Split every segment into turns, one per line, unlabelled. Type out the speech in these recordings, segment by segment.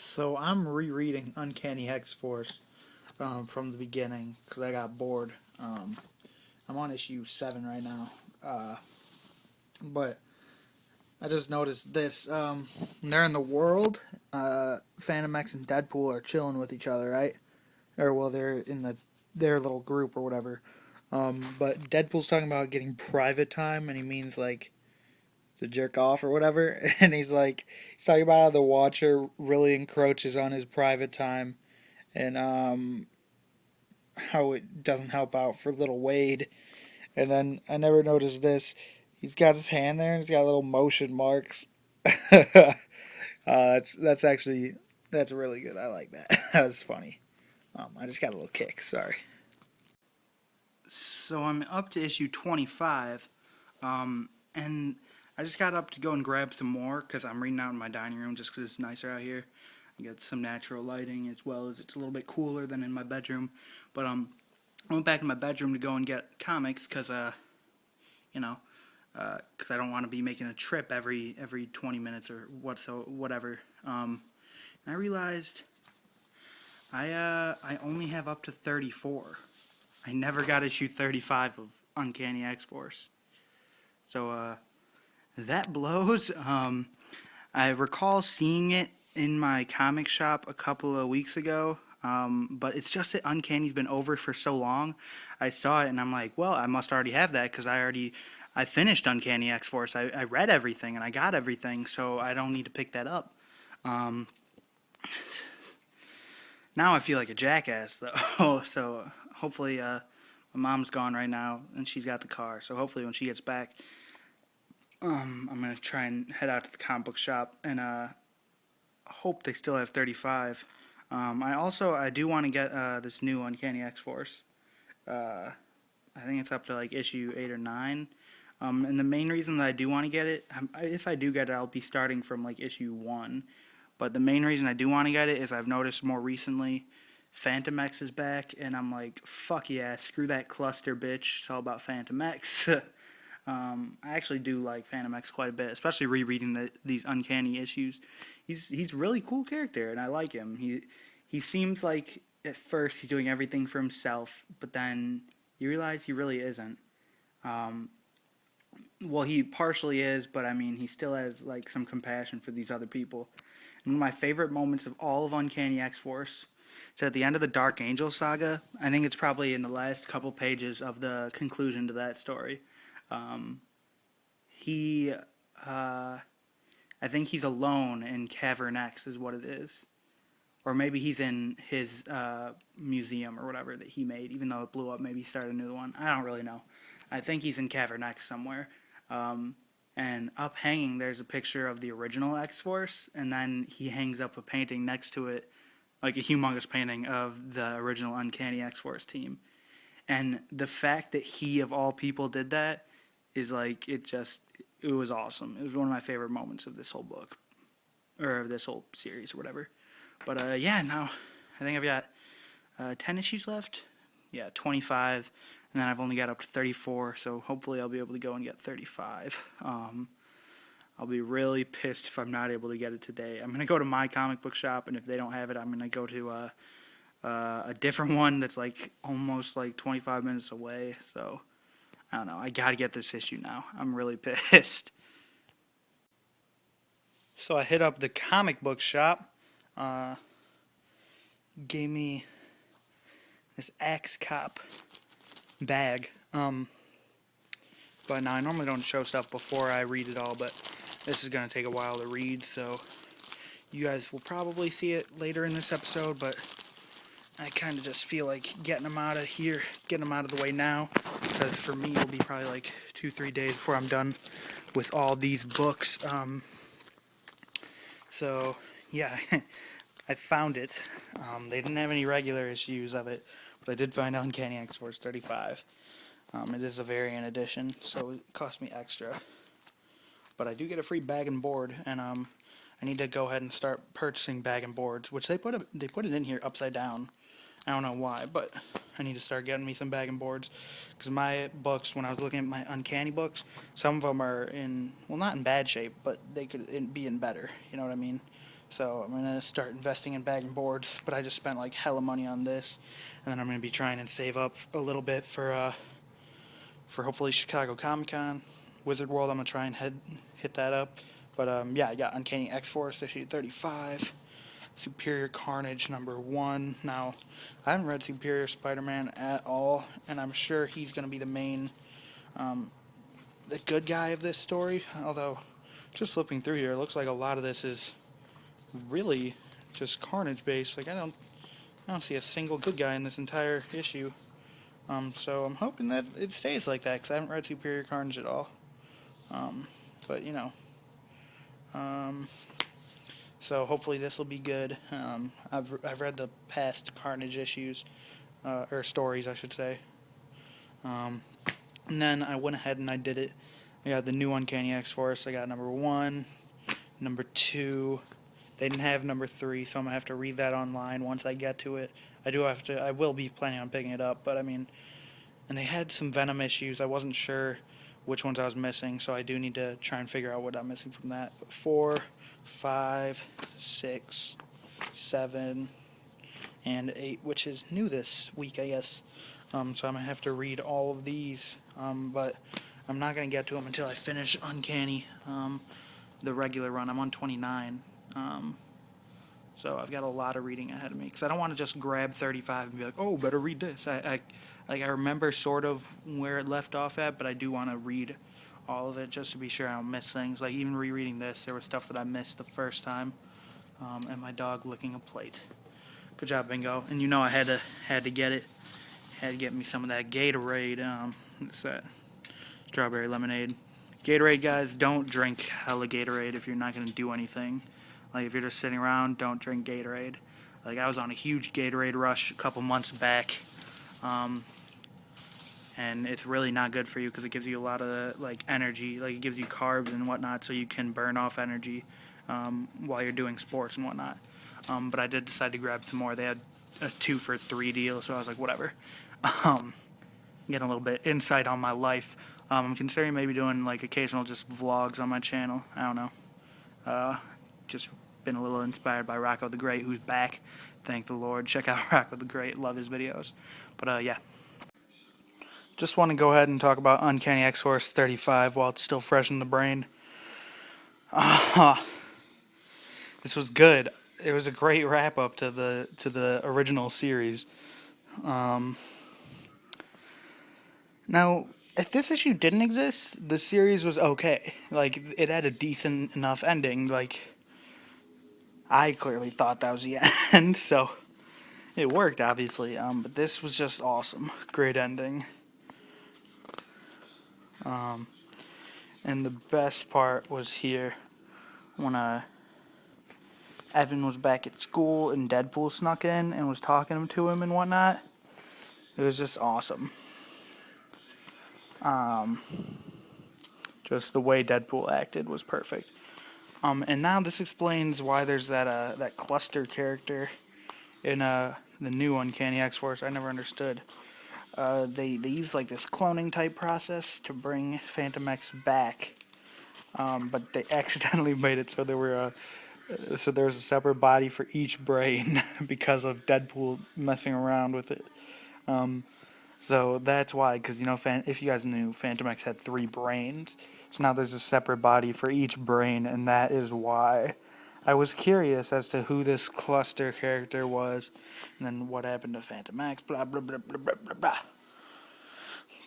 So I'm rereading Uncanny X-Force from the beginning because I got bored. I'm on issue 7 right now. But I just noticed this. They're in the world. Phantom X and Deadpool are chilling with each other, right? Or, well, they're in their little group or whatever. But Deadpool's talking about getting private time, and he means, like, to jerk off or whatever. And he's talking about how the Watcher really encroaches on his private time. And how it doesn't help out for little Wade. And then I never noticed this. He's got his hand there and he's got little motion marks. That's actually that's really good. I like that. That was funny. I just got a little kick. Sorry. So I'm up to issue 25, and I just got up to go and grab some more because I'm reading out in my dining room just because it's nicer out here. I get some natural lighting as well as it's a little bit cooler than in my bedroom. But I went back in my bedroom to go and get comics because because I don't want to be making a trip every 20 minutes or whatever. And I realized I only have up to 34. I never got issue 35 of Uncanny X-Force. So that blows. I recall seeing it in my comic shop a couple of weeks ago. But it's just that Uncanny's been over for so long. I saw it and I'm like, well, I must already have that because I finished Uncanny X-Force. I read everything and I got everything, so I don't need to pick that up. Now I feel like a jackass, though. So hopefully, my mom's gone right now and she's got the car. So hopefully when she gets back, I'm going to try and head out to the comic book shop and hope they still have 35. I do want to get this new Uncanny X-Force. I think it's up to like issue 8 or 9. And the main reason that I do want to get it, if I do get it, I'll be starting from like issue 1. But the main reason I do want to get it is I've noticed more recently Phantom X is back, and I'm like, fuck yeah, screw that cluster, bitch. It's all about Phantom X. I actually do like Phantom X quite a bit, especially rereading these Uncanny issues. He's a really cool character, and I like him. He seems like at first he's doing everything for himself, but then you realize he really isn't. Well, he partially is, but I mean, he still has like some compassion for these other people. And one of my favorite moments of all of Uncanny X-Force is at the end of the Dark Angel saga. I think it's probably in the last couple pages of the conclusion to that story. I think he's alone in Cavern X is what it is. Or maybe he's in his museum or whatever that he made, even though it blew up. Maybe he started a new one. I don't really know. I think he's in Cavern X somewhere. And up hanging, there's a picture of the original X-Force, and then he hangs up a painting next to it, like a humongous painting of the original Uncanny X-Force team. And the fact that he, of all people, did that is like, it was awesome. It was one of my favorite moments of this whole book, or of this whole series or whatever. But now I think I've got 10 issues left. Yeah, 25. And then I've only got up to 34, so hopefully I'll be able to go and get 35. I'll be really pissed if I'm not able to get it today. I'm going to go to my comic book shop, and if they don't have it, I'm going to go to a different one that's like almost like 25 minutes away. So, I don't know. I got to get this issue now. I'm really pissed. So I hit up the comic book shop. Gave me this Axe Cop bag. But now I normally don't show stuff before I read it all, but this is going to take a while to read, so you guys will probably see it later in this episode, but I kind of just feel like getting them out of here, getting them out of the way now, because for me it'll be probably like 2-3 days before I'm done with all these books. So yeah, I found it. They didn't have any regular issues of it, but I did find Uncanny X-Force 35. It is a variant edition, so it cost me extra. But I do get a free bag and board, and I need to go ahead and start purchasing bag and boards, which they put it in here upside down. I don't know why, but I need to start getting me some bag and boards, because my books, when I was looking at my Uncanny books, some of them are in, well, not in bad shape, but they could be in better, you know what I mean? So I'm gonna start investing in bagging boards, but I just spent like hella money on this, and then I'm gonna be trying and save up a little bit for hopefully Chicago Comic Con, Wizard World. I'm gonna try and hit that up. But yeah, I got Uncanny X-Force issue 35, Superior Carnage #1. Now, I haven't read Superior Spider-Man at all, and I'm sure he's gonna be the main, the good guy of this story. Although, just flipping through here, it looks like a lot of this is really just Carnage based. Like I don't see a single good guy in this entire issue. So I'm hoping that it stays like that because I haven't read Superior Carnage at all. But you know, so hopefully this will be good. I've read the past Carnage issues or stories, I should say. And then I went ahead and I did it. I got the new Uncanny X-Force. I got #1, #2. They didn't have #3, so I'm gonna have to read that online once I get to it. I will be planning on picking it up, but I mean, and they had some Venom issues. I wasn't sure which ones I was missing, so I do need to try and figure out what I'm missing from that. But 4, 5, 6, 7, and 8, which is new this week, I guess. So I'm gonna have to read all of these, but I'm not gonna get to them until I finish Uncanny, the regular run. I'm on 29. So I've got a lot of reading ahead of me because I don't want to just grab 35 and be like, oh, better read this. I remember sort of where it left off at, but I do want to read all of it just to be sure I don't miss things. Like even rereading this, there was stuff that I missed the first time, and my dog licking a plate. Good job, Bingo. And you know I had to get it. Had to get me some of that Gatorade. What's that? Strawberry lemonade. Gatorade, guys, don't drink hella Gatorade if you're not going to do anything. Like, if you're just sitting around, don't drink Gatorade. Like, I was on a huge Gatorade rush a couple months back, and it's really not good for you because it gives you a lot of, like, energy. Like, it gives you carbs and whatnot so you can burn off energy while you're doing sports and whatnot. But I did decide to grab some more. They had a 2 for $3 deal, so I was like, whatever. Getting a little bit insight on my life. I'm considering maybe doing, like, occasional just vlogs on my channel. I don't know. Just been a little inspired by Rocco the Great, who's back. Thank the Lord. Check out Rocco the Great. Love his videos. But yeah. Just want to go ahead and talk about Uncanny X-Force 35 while it's still fresh in the brain. This was good. It was a great wrap up to the original series. Now, if this issue didn't exist, the series was okay. Like, it had a decent enough ending. Like, I clearly thought that was the end, so it worked, obviously. But this was just awesome. Great ending. And the best part was here when Evan was back at school and Deadpool snuck in and was talking to him and whatnot. It was just awesome. Just the way Deadpool acted was perfect. And now this explains why there's that cluster character in the new Uncanny X-Force. I never understood. They use like this cloning type process to bring Phantom X back, but they accidentally made it so there was a separate body for each brain because of Deadpool messing around with it. So that's why, because, you know, if you guys knew, Phantom X had 3 brains. So now there's a separate body for each brain, and that is why. I was curious as to who this cluster character was, and then what happened to Phantom X, blah, blah, blah, blah, blah, blah, blah.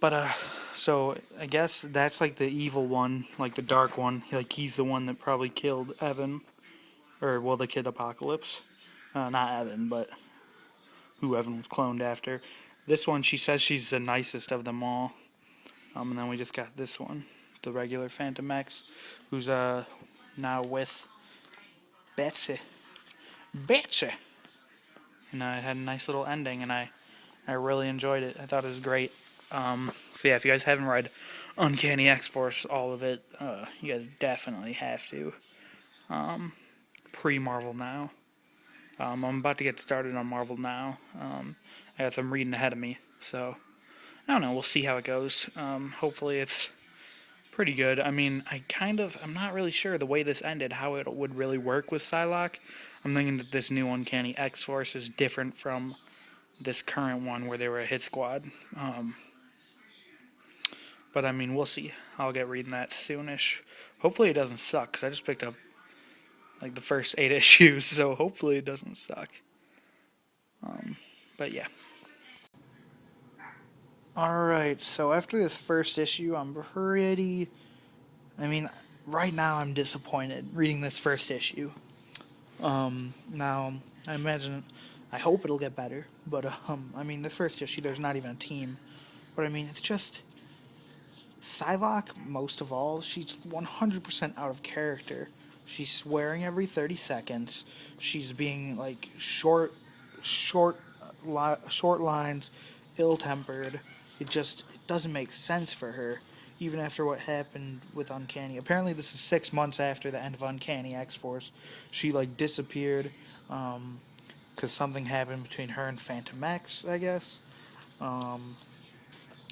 But, so, I guess that's, like, the evil one, like, the dark one. Like, he's the one that probably killed Evan, or, well, the Kid Apocalypse. Not Evan, but who Evan was cloned after. This one, she says she's the nicest of them all. And then we just got this one, the regular Phantom X, who's now with Betsy. And it had a nice little ending, and I really enjoyed it. I thought it was great. So yeah, if you guys haven't read Uncanny X-Force, all of it, you guys definitely have to. Pre-Marvel Now. I'm about to get started on Marvel Now. I got some reading ahead of me, so I don't know. We'll see how it goes. Hopefully it's Pretty good. I mean, I'm not really sure the way this ended, how it would really work with Psylocke. I'm thinking that this new Uncanny X-Force is different from this current one where they were a hit squad. Um, but I mean, we'll see. I'll get reading that soonish. Hopefully it doesn't suck, because I just picked up like the first 8 issues, so hopefully it doesn't suck. But yeah. Alright, so after this first issue, I mean, right now I'm disappointed reading this first issue. Now, I hope it'll get better, but, I mean, the first issue, there's not even a team. But I mean, it's just, Psylocke, most of all, she's 100% out of character. She's swearing every 30 seconds. She's being, like, short lines, ill-tempered. It doesn't make sense for her, even after what happened with Uncanny. Apparently, this is 6 months after the end of Uncanny X-Force. She, like, disappeared, because something happened between her and Phantom X, I guess.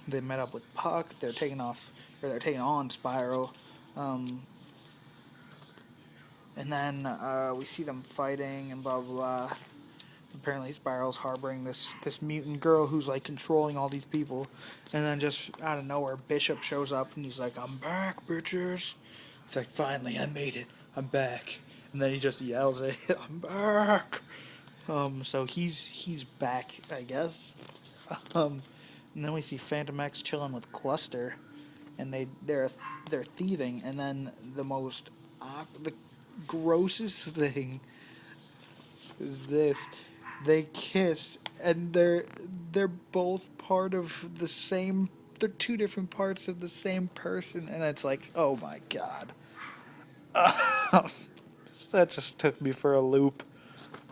They met up with Puck. They're taking on Spyro, um, and then we see them fighting and blah blah blah. Apparently, Spyro's harboring this mutant girl who's like controlling all these people, and then just out of nowhere, Bishop shows up and he's like, "I'm back, bitches." It's like, finally, I made it. I'm back. And then he just yells at it, "I'm back." So he's back, I guess. Um, and then we see Phantom X chilling with Cluster, and they're thieving. And then the grossest thing is this: they kiss, and they're both part of the same. They're two different parts of the same person, and it's like, oh my god, that just took me for a loop.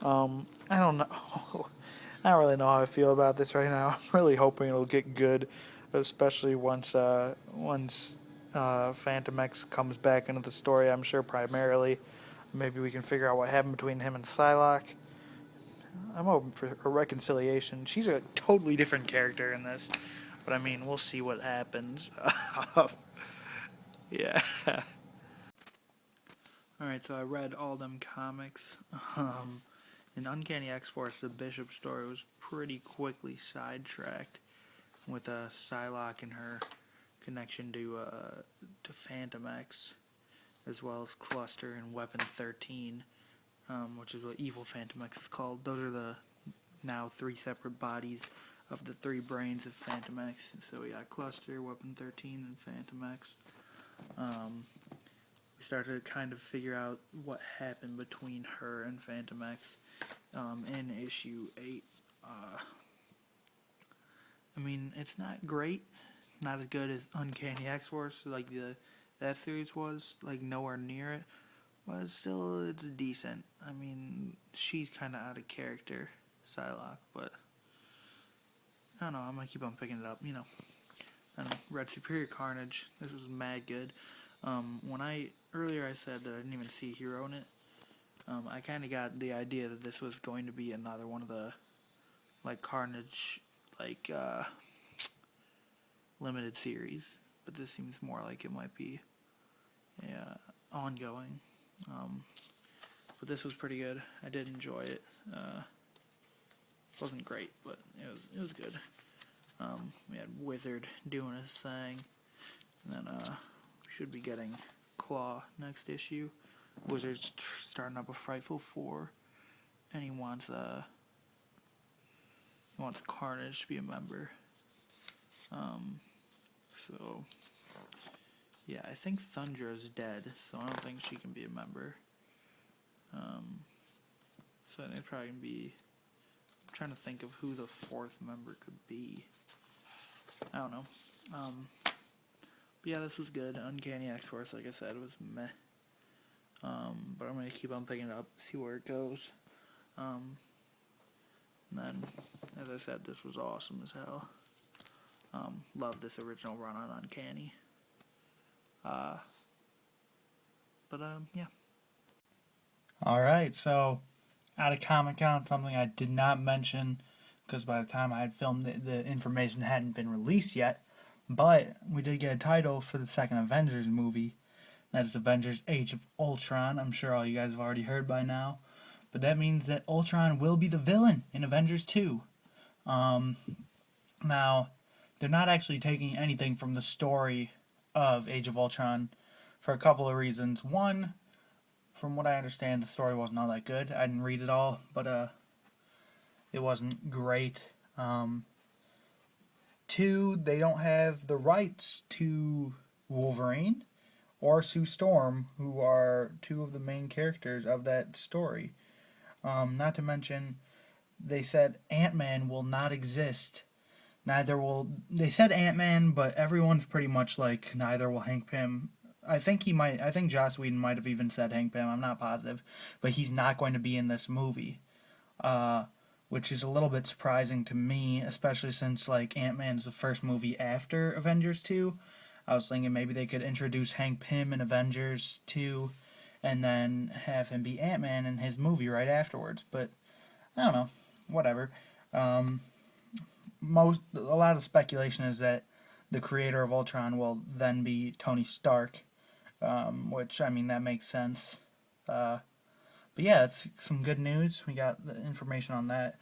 I don't know. I don't really know how I feel about this right now. I'm really hoping it'll get good, especially once Phantom X comes back into the story. I'm sure primarily, maybe we can figure out what happened between him and Psylocke. I'm hoping for a reconciliation. She's a totally different character in this, but I mean, we'll see what happens. Yeah. All right, so I read all them comics. In Uncanny X-Force, the Bishop story was pretty quickly sidetracked with Psylocke and her connection to Phantom X, as well as Cluster and Weapon 13, which is what Evil Phantom X is called. Those are the now 3 separate bodies of the 3 brains of Phantom X. So we got Cluster, Weapon 13, and Phantom X. We started to kind of figure out what happened between her and Phantom X in issue 8. I mean, it's not great, not as good as Uncanny X-Force, like that series was, like nowhere near it, but still, it's decent. I mean, she's kind of out of character, Psylocke, but I don't know, I'm gonna keep on picking it up, you know. I don't know, read Superior Carnage, this was mad good. Earlier I said that I didn't even see Hero in it, I kind of got the idea that this was going to be another one of the, like, Carnage, like, limited series, but this seems more like it might be ongoing. But this was pretty good. I did enjoy it. Wasn't great, but it was good. We had Wizard doing his thing, and then we should be getting Claw next issue. Wizard's starting up a Frightful 4, and he wants Carnage to be a member. So yeah, I think Thundra's dead, so I don't think she can be a member. So I think it's probably gonna be. I'm trying to think of who the 4th member could be. I don't know. But yeah, this was good. Uncanny X-Force, like I said, was meh. But I'm gonna keep on picking it up, see where it goes. And then, as I said, this was awesome as hell. Love this original run on Uncanny. Yeah. Alright, so out of Comic-Con, something I did not mention, because by the time I had filmed the information hadn't been released yet,
But we did get a title for the second Avengers movie. That is Avengers Age of Ultron. I'm sure all you guys have already heard by now. But that means that Ultron will be the villain in Avengers 2. Um, Now, they're not actually taking anything from the story of Age of Ultron for a couple of reasons. One, from what I understand, the story wasn't all that good. I didn't read it all, but it wasn't great. Um, Two, they don't have the rights to Wolverine or Sue Storm, who are two of the main characters of that story. Not to mention, they said Ant-Man will not exist. Neither will. They said Ant-Man, but everyone's pretty much like neither will Hank Pym. I think he might. I think Joss Whedon might have even said Hank Pym. I'm not positive, but he's not going to be in this movie. Uh, which is a little bit surprising to me, especially since like Ant-Man's the first movie after Avengers 2. I was thinking maybe they could introduce Hank Pym in Avengers 2 and then have him be Ant-Man in his movie right afterwards, but I don't know. Whatever. Um, a lot of speculation is that the creator of Ultron will then be Tony Stark, which I mean that makes sense. Uh, but yeah, it's some good news. We got the information on that.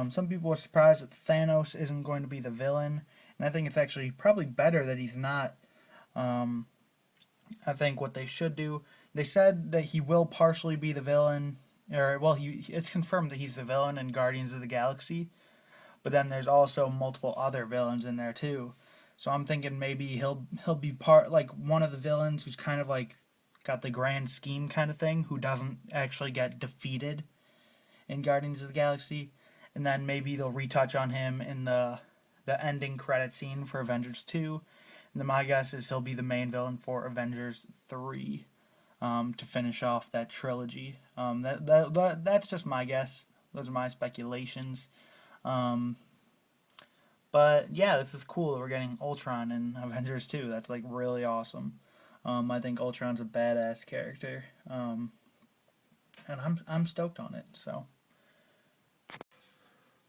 Some people are surprised that Thanos isn't going to be the villain, and I think it's actually probably better that he's not. Um, I think what they should do. They said that he will partially be the villain, or well, it's confirmed that he's the villain in Guardians of the Galaxy. But then there's also multiple other villains in there too. So I'm thinking maybe he'll be part like one of the villains who's kind of like got the grand scheme kind of thing, who doesn't actually get defeated in Guardians of the Galaxy, and then maybe they'll retouch on him in the ending credit scene for Avengers 2. And then my guess is he'll be the main villain for Avengers 3 to finish off that trilogy. That's just my guess. Those are my speculations. Um, but yeah, this is cool that we're getting Ultron in Avengers 2. That's like really awesome. I think Ultron's a badass character, and I'm stoked on it. So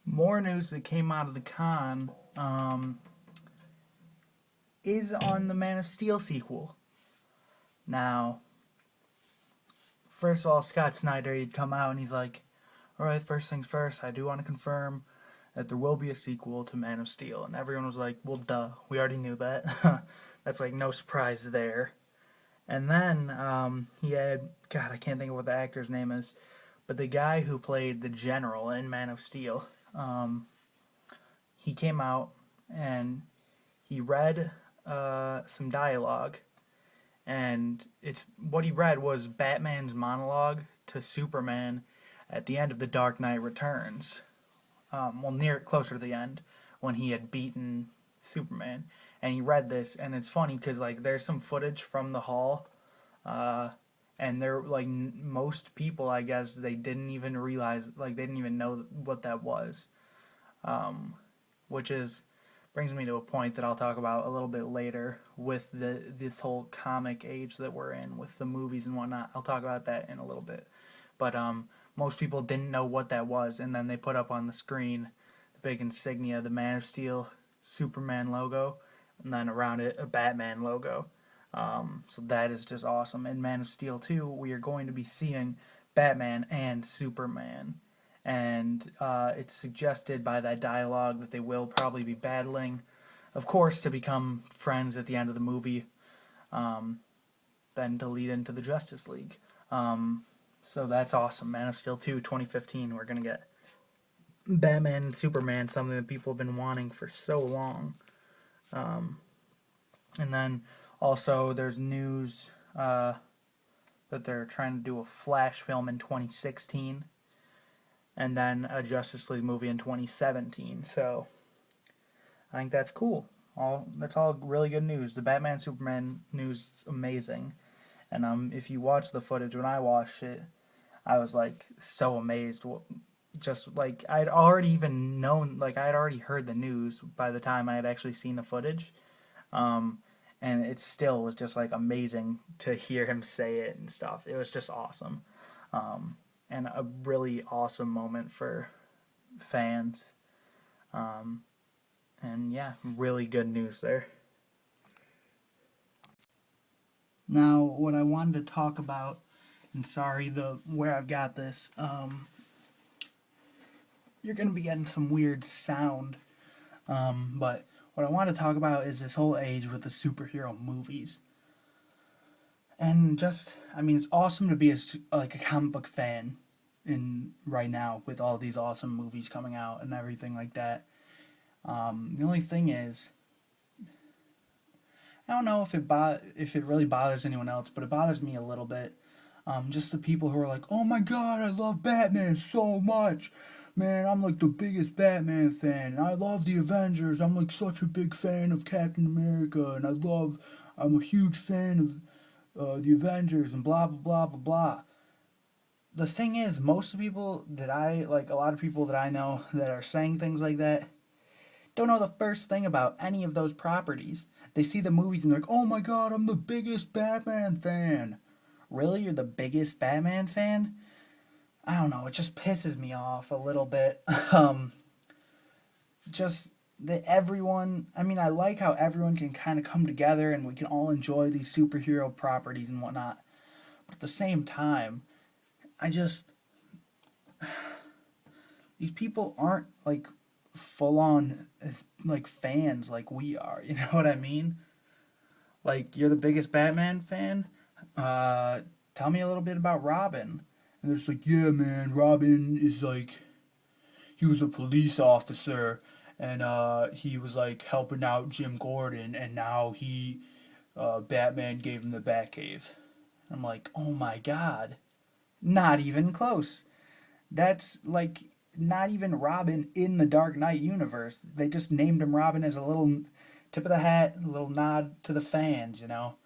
more news that came out of the con is on the Man of Steel sequel. Now, first of all, Scott Snyder, he'd come out and he's like, "All right, first things first, I do want to confirm that there will be a sequel to Man of Steel." And everyone was like, "Well, duh, we already knew that." That's like no surprise there. And then he had, God, I can't think of what the actor's name is, but the guy who played the general in Man of Steel, he came out and he read some dialogue, and it's what he read was Batman's monologue to Superman at the end of The Dark Knight Returns. Well, near closer to the end when he had beaten Superman, and he read this, and it's funny because like there's some footage from the hall, uh, and they're like most people, I guess, they didn't even realize, like they didn't even know what that was, um, which is brings me to a point that I'll talk about a little bit later with this whole comic age that we're in with the movies and whatnot. I'll talk about that in a little bit, but most people didn't know what that was, and then they put up on the screen the big insignia, the Man of Steel Superman logo, and then around it a Batman logo. So that is just awesome. In Man of Steel 2, we are going to be seeing Batman and Superman. And it's suggested by that dialogue that they will probably be battling, of course, to become friends at the end of the movie, um, then to lead into the Justice League. So that's awesome. Man of Steel 2, 2015, we're going to get Batman and Superman, something that people have been wanting for so long. Um, and then also there's news that they're trying to do a Flash film in 2016, and then a Justice League movie in 2017. So I think that's cool. That's all really good news. The Batman Superman news is amazing, and if you watch the footage, when I watched it, I was like so amazed. Just like I'd already even known, like I'd already heard the news by the time I had actually seen the footage. Um, and it still was just like amazing to hear him say it and stuff. It was just awesome, and a really awesome moment for fans. Um, and yeah, really good news there. Now, what I wanted to talk about, and sorry, the where I've got this, you're gonna be getting some weird sound. But what I want to talk about is this whole age with the superhero movies. And just, I mean, it's awesome to be like a comic book fan in right now with all these awesome movies coming out and everything like that. The only thing is, I don't know if it really bothers anyone else, but it bothers me a little bit. Just the people who are like, "Oh my God, I love Batman so much, man! I'm like the biggest Batman fan. And I love the Avengers. I'm like such a big fan of Captain America, and I'm a huge fan of the Avengers, and blah blah blah blah blah." The thing is, most of the people that I like, a lot of people that I know that are saying things like that, don't know the first thing about any of those properties. They see the movies and they're like, "Oh my God, I'm the biggest Batman fan." Really, you're the biggest Batman fan? I don't know. It just pisses me off a little bit. um, just that everyone. I mean, I like how everyone can kind of come together and we can all enjoy these superhero properties and whatnot. But at the same time, I just these people aren't like full on like fans like we are. You know what I mean? Like you're the biggest Batman fan. Uh, Tell me a little bit about Robin. And they're just like, yeah, man, Robin is like, he was a police officer, and he was like helping out Jim Gordon, and now Batman gave him the Batcave. I'm like, oh my God, not even close. That's like not even Robin in the Dark Knight universe. They just named him Robin as a little tip of the hat, a little nod to the fans, you know.